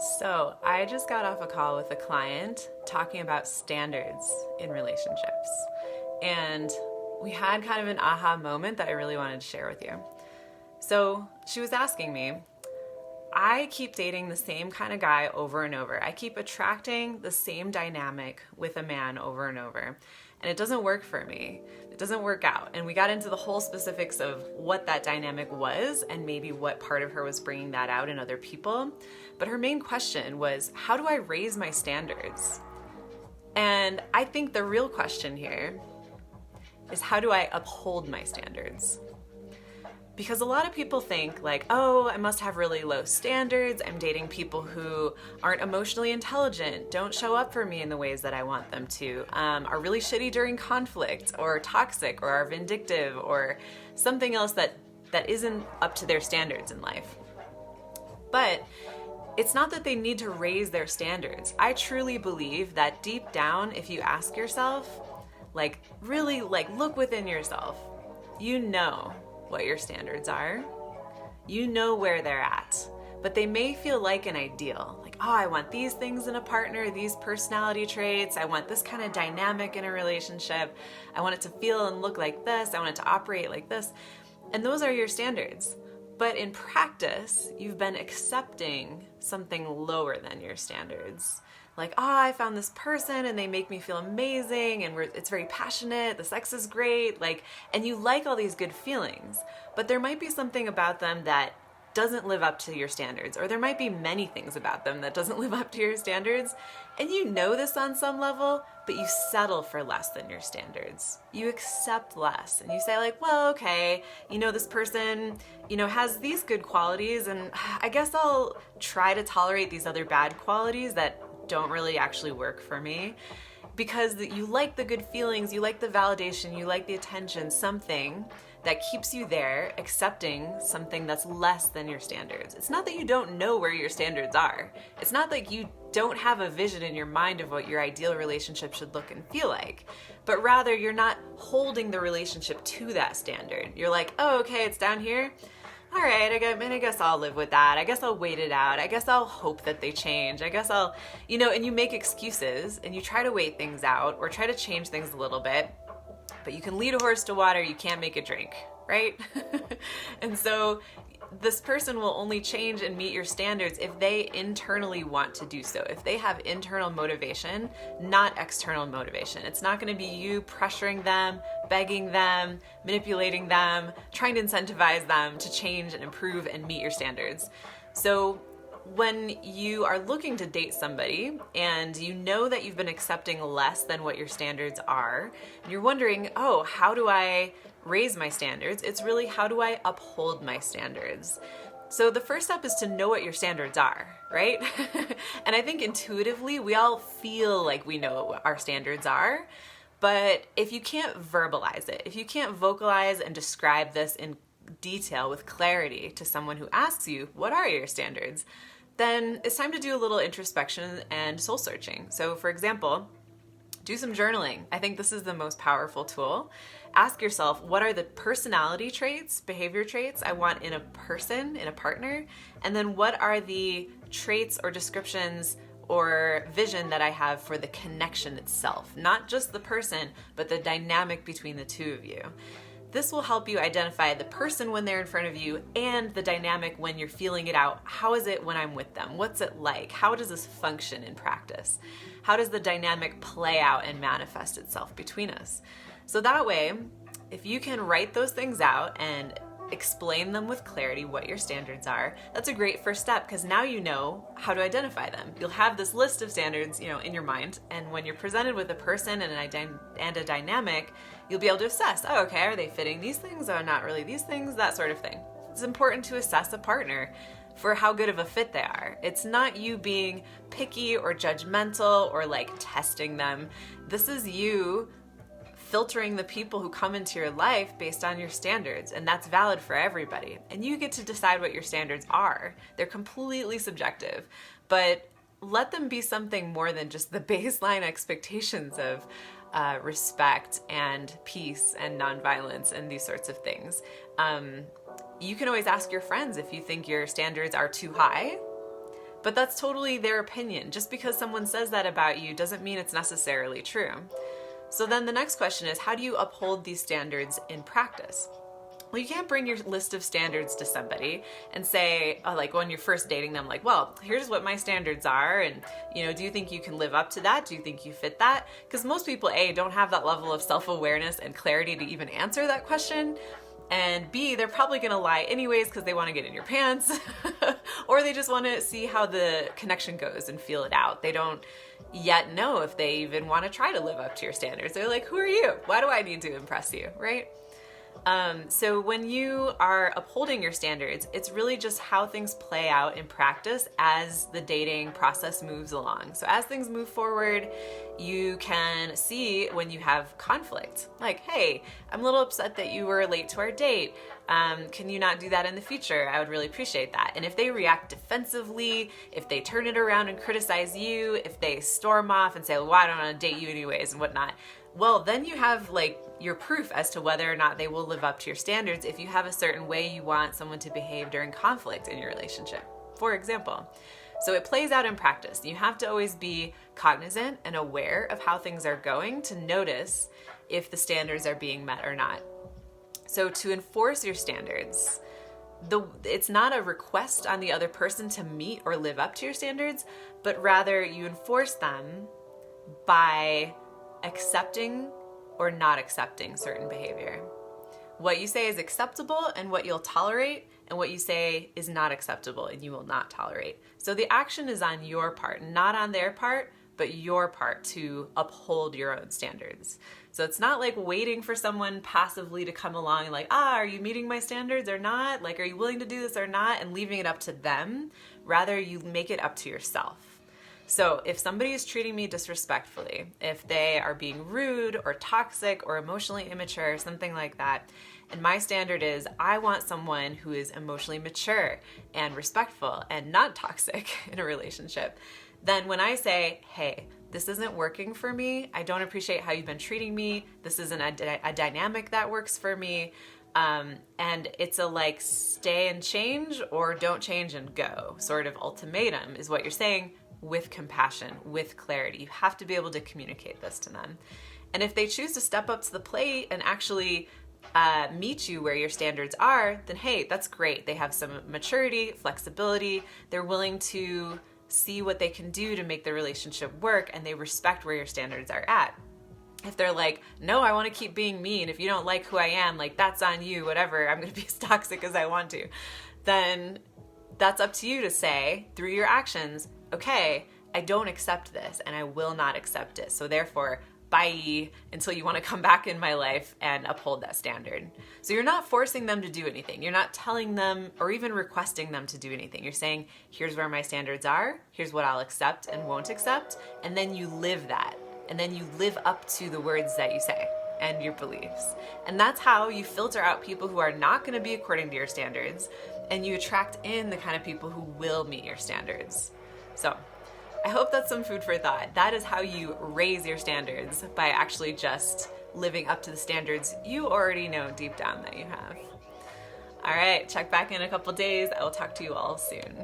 So, I just got off a call with a client talking about standards in relationships. And we had kind of an aha moment that I really wanted to share with you. So, she was asking me, I keep dating the same kind of guy over and over. I keep attracting the same dynamic with a man over and over. And it doesn't work for me. It doesn't work out. And we got into the whole specifics of what that dynamic was and maybe what part of her was bringing that out in other people. But her main question was, how do I raise my standards? And I think the real question here is, how do I uphold my standards? Because a lot of people think like, oh, I must have really low standards. I'm dating people who aren't emotionally intelligent, don't show up for me in the ways that I want them to, are really shitty during conflict, or toxic, or are vindictive, or something else that isn't up to their standards in life. But it's not that they need to raise their standards. I truly believe that deep down, if you ask yourself, really look within yourself, you know what your standards are. You know where they're at, but they may feel like an ideal. Like, oh, I want these things in a partner, these personality traits. I want this kind of dynamic in a relationship. I want it to feel and look like this. I want it to operate like this. And those are your standards. But in practice, you've been accepting something lower than your standards. Like, oh, I found this person and they make me feel amazing and it's very passionate, the sex is great, and you like all these good feelings, but there might be something about them that doesn't live up to your standards, or there might be many things about them that doesn't live up to your standards, and you know this on some level, but you settle for less than your standards. You accept less, and you say well, okay, this person, has these good qualities, and I guess I'll try to tolerate these other bad qualities that don't really actually work for me, because you like the good feelings, you like the validation, you like the attention, something that keeps you there, accepting something that's less than your standards. It's not that you don't know where your standards are. It's not like you don't have a vision in your mind of what your ideal relationship should look and feel like, but rather you're not holding the relationship to that standard. You're like, oh, okay, it's down here. All right, I guess I'll live with that. I guess I'll wait it out. I guess I'll hope that they change. I guess I'll, and you make excuses and you try to wait things out or try to change things a little bit, but you can lead a horse to water, you can't make it drink, right? And so this person will only change and meet your standards if they internally want to do so, if they have internal motivation, not external motivation. It's not going to be you pressuring them, begging them, manipulating them, trying to incentivize them to change and improve and meet your standards. So when you are looking to date somebody and you know that you've been accepting less than what your standards are, and you're wondering, oh, how do I raise my standards? It's really, how do I uphold my standards? So the first step is to know what your standards are, right? And I think intuitively we all feel like we know what our standards are, but if you can't verbalize it, if you can't vocalize and describe this in detail with clarity to someone who asks you, what are your standards? Then it's time to do a little introspection and soul searching. So for example, do some journaling. I think this is the most powerful tool. Ask yourself, what are the personality traits, behavior traits I want in a person, in a partner? And then what are the traits or descriptions or vision that I have for the connection itself? Not just the person, but the dynamic between the two of you. This will help you identify the person when they're in front of you and the dynamic when you're feeling it out. How is it when I'm with them? What's it like? How does this function in practice? How does the dynamic play out and manifest itself between us? So that way, if you can write those things out and explain them with clarity, what your standards are, that's a great first step, because now you know how to identify them. You'll have this list of standards, in your mind, and when you're presented with a person and a dynamic, you'll be able to assess, oh, okay, are they fitting these things or not really these things, that sort of thing. It's important to assess a partner for how good of a fit they are. It's not you being picky or judgmental or testing them. This is you filtering the people who come into your life based on your standards, and that's valid for everybody. And you get to decide what your standards are. They're completely subjective, but let them be something more than just the baseline expectations of respect and peace and nonviolence and these sorts of things. You can always ask your friends if you think your standards are too high. But that's totally their opinion. Just because someone says that about you doesn't mean it's necessarily true. So then the next question is, how do you uphold these standards in practice? Well, you can't bring your list of standards to somebody and say, like when you're first dating them, like, well, here's what my standards are. And, do you think you can live up to that? Do you think you fit that? Because most people, A, don't have that level of self-awareness and clarity to even answer that question. And B, they're probably going to lie anyways because they want to get in your pants or they just want to see how the connection goes and feel it out. They don't yet know if they even want to try to live up to your standards. They're like, who are you? Why do I need to impress you, right? So when you are upholding your standards, it's really just how things play out in practice as the dating process moves along. So as things move forward, you can see when you have conflict. Like, hey, I'm a little upset that you were late to our date. Can you not do that in the future? I would really appreciate that. And if they react defensively, if they turn it around and criticize you, if they storm off and say, well, why don't I want to date you anyways and whatnot, well, then you have your proof as to whether or not they will live up to your standards if you have a certain way you want someone to behave during conflict in your relationship, for example. So it plays out in practice. You have to always be cognizant and aware of how things are going to notice if the standards are being met or not. So to enforce your standards, it's not a request on the other person to meet or live up to your standards, but rather you enforce them by accepting or not accepting certain behavior. What you say is acceptable and what you'll tolerate, and what you say is not acceptable and you will not tolerate. So the action is on your part, not on their part, but your part to uphold your own standards. So it's not like waiting for someone passively to come along and are you meeting my standards or not? Are you willing to do this or not? And leaving it up to them. Rather, you make it up to yourself. So if somebody is treating me disrespectfully, if they are being rude or toxic or emotionally immature, something like that, and my standard is I want someone who is emotionally mature and respectful and not toxic in a relationship, then when I say, hey, this isn't working for me, I don't appreciate how you've been treating me, this isn't a dynamic that works for me, and it's a stay and change or don't change and go sort of ultimatum is what you're saying, with compassion, with clarity. You have to be able to communicate this to them. And if they choose to step up to the plate and actually meet you where your standards are, then hey, that's great. They have some maturity, flexibility. They're willing to see what they can do to make the relationship work, and they respect where your standards are at. If they're like, no, I want to keep being mean. If you don't like who I am, that's on you, whatever. I'm going to be as toxic as I want to. Then that's up to you to say through your actions, okay, I don't accept this and I will not accept it. So therefore, bye until you want to come back in my life and uphold that standard. So you're not forcing them to do anything. You're not telling them or even requesting them to do anything. You're saying, here's where my standards are. Here's what I'll accept and won't accept. And then you live that. And then you live up to the words that you say and your beliefs. And that's how you filter out people who are not going to be according to your standards, and you attract in the kind of people who will meet your standards. So I hope that's some food for thought. That is how you raise your standards, by actually just living up to the standards you already know deep down that you have. All right, check back in a couple days. I will talk to you all soon.